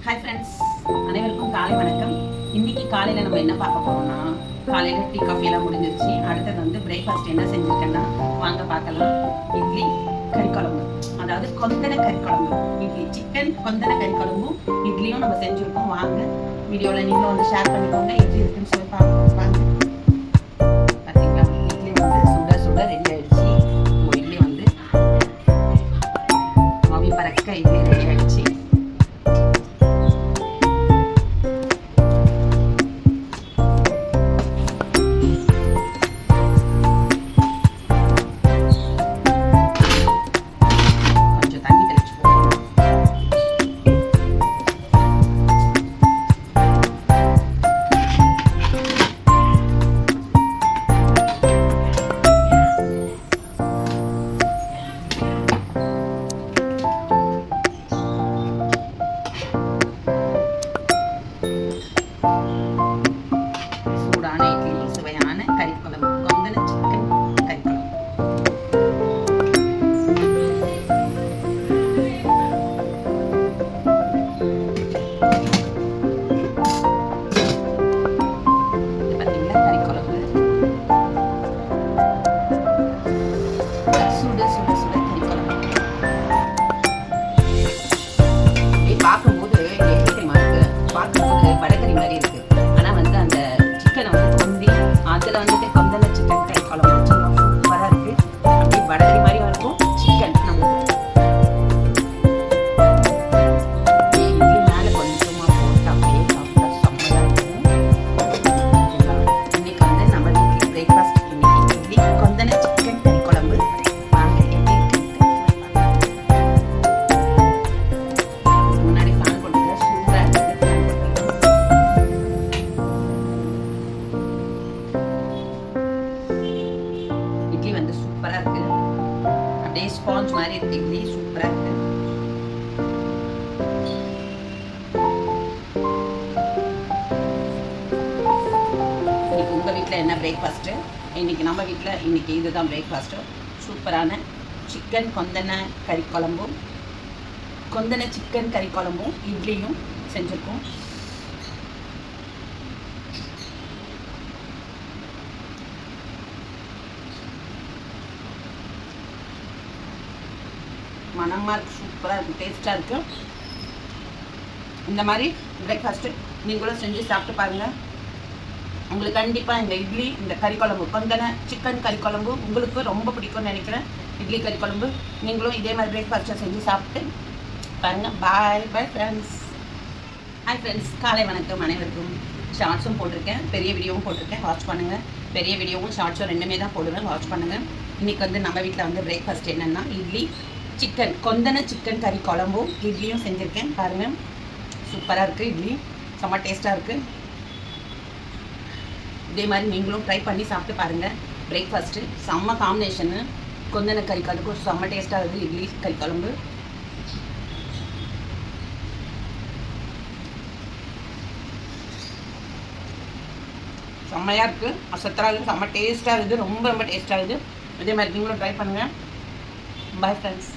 Hi friends, அனைவருக்கும் காலை வணக்கம். இன்னைக்கு காலையில் நம்ம என்ன பார்க்க போறோம்னா, காலையில் டீ காஃபி எல்லாம் முடிஞ்சிருச்சு. அடுத்தது வந்து பிரேக்ஃபாஸ்ட் என்ன செஞ்சுருக்கேன்னா வாங்க பார்க்கலாம். இட்லி கறிக்குழம்பு, அதாவது கொந்தன கறிக்குழம்பு. இட்லி சிக்கன் கொந்தன கறிக்குழம்பும் இட்லியும் நம்ம செஞ்சுருக்கோம். வாங்க வீடியோவில் நீங்களும் வந்து ஷேர் பண்ணிக்கோங்க எப்படி இருக்குன்னு சொல்லி வாங்க. பார்த்தீங்களா, இட்லி வந்து சுட சுட ரெடி ஆயிடுச்சு. இட்லி வந்து மாவி பறக்க இட்லி ரெடி ஆயிடுச்சு. சூடான இட்லி, சுவையான கறிக்குழம்பு, கொந்தன சிக்கன் கறிக்குழம்பு. இது பார்த்தீங்களா கறிக்குழம்பு, சுட சுட சுட கறிக்குழம்பு. பார்க்கும்போது எப்படி தெரியுமா இருக்கு, பார்க்கும்போது வடகறி மாதிரி இருக்கு. ஆனா வந்து அந்த சிக்கனை வந்து கொந்தி அதுல வந்துட்டு கொந்தன சிக்கன் கறி குழம்பு வச்சோம், சூப்பரா இருக்கு. அப்படியே வடகறி மாதிரியும் இருக்கும் சிக்கன். நமக்கு இட்லி மேல கொஞ்சமா போட்டு அப்படியே சாப்பிட்டா செம்மையா இருக்கும். இன்னைக்கு வந்து நம்ம வீட்டுல பிரேக்ஃபாஸ்ட் இன்னைக்கு இட்லி கொந்தன சிக்கன் கறி குழம்பு. வாங்க எப்படி இருக்குன்னு முன்னாடி ஃபேன் போட்டு சூப்பரா இருக்கு. இட்லி வந்து சூப்பரா இருக்கு, அப்படியே ஸ்பாஞ்ச் மாதிரி இருக்கு. இட்லி சூப்பரா இருக்கு. இன்னைக்கு உங்க வீட்டில் என்ன பிரேக்ஃபாஸ்ட்? இன்னைக்கு நம்ம வீட்டில் இன்னைக்கு இதுதான் பிரேக்ஃபாஸ்ட். சூப்பரான சிக்கன் கொந்தன கறி குழம்பும் கொந்தன சிக்கன் கறி குழம்பும் இட்லியும் செஞ்சுருக்கோம். மனமாக இருக்குது, சூப்பராக இருக்குது, டேஸ்ட்டாக இருக்குது. இந்த மாதிரி பிரேக்ஃபாஸ்ட்டு நீங்களும் செஞ்சு சாப்பிட்டு பாருங்கள். உங்களுக்கு கண்டிப்பாக இந்த இட்லி, இந்த கறி குழம்பு, கொந்தன சிக்கன் கறி குழம்பு உங்களுக்கு ரொம்ப பிடிக்கும்னு நினைக்கிறேன். இட்லி கறி குழம்பு நீங்களும் இதே மாதிரி பிரேக்ஃபாஸ்ட்டை செஞ்சு சாப்பிட்டு பாருங்கள். பாய் பாய் ஃப்ரெண்ட்ஸ். ஹாய் ஃப்ரெண்ட்ஸ், காலை வணக்கம் அனைவருக்கும். ஷார்ட்ஸும் போட்டிருக்கேன், பெரிய வீடியோவும் போட்டிருக்கேன், வாட்ச் பண்ணுங்கள். பெரிய வீடியோவும் ஷார்ட்ஸும் ரெண்டுமே தான் போடுவேன், வாட்ச் பண்ணுங்கள். இன்றைக்கி வந்து நம்ம வீட்டில் வந்து பிரேக்ஃபாஸ்ட் என்னென்னா இட்லி சிக்கன் கொந்தன சிக்கன் கறி குழம்பும் இட்லியும் செஞ்சுருக்கேன். பாருங்கள், சூப்பராக இருக்குது. இட்லி செம்ம டேஸ்ட்டாக இருக்குது. இதே மாதிரி நீங்களும் ட்ரை பண்ணி சாப்பிட்டு பாருங்கள். பிரேக்ஃபாஸ்ட்டு செம்ம காம்பினேஷனு. கொந்தன கறி அதுக்கும் செம்ம டேஸ்ட்டாக இருக்குது. இட்லி கறி குழம்பு செம்மையாக இருக்குது, அசத்தராக இருக்குது, செம்ம டேஸ்ட்டாக இருக்குது, ரொம்ப ரொம்ப டேஸ்ட்டாக இருக்குது. இதே மாதிரி நீங்களும் ட்ரை பண்ணுங்கள். Bye friends.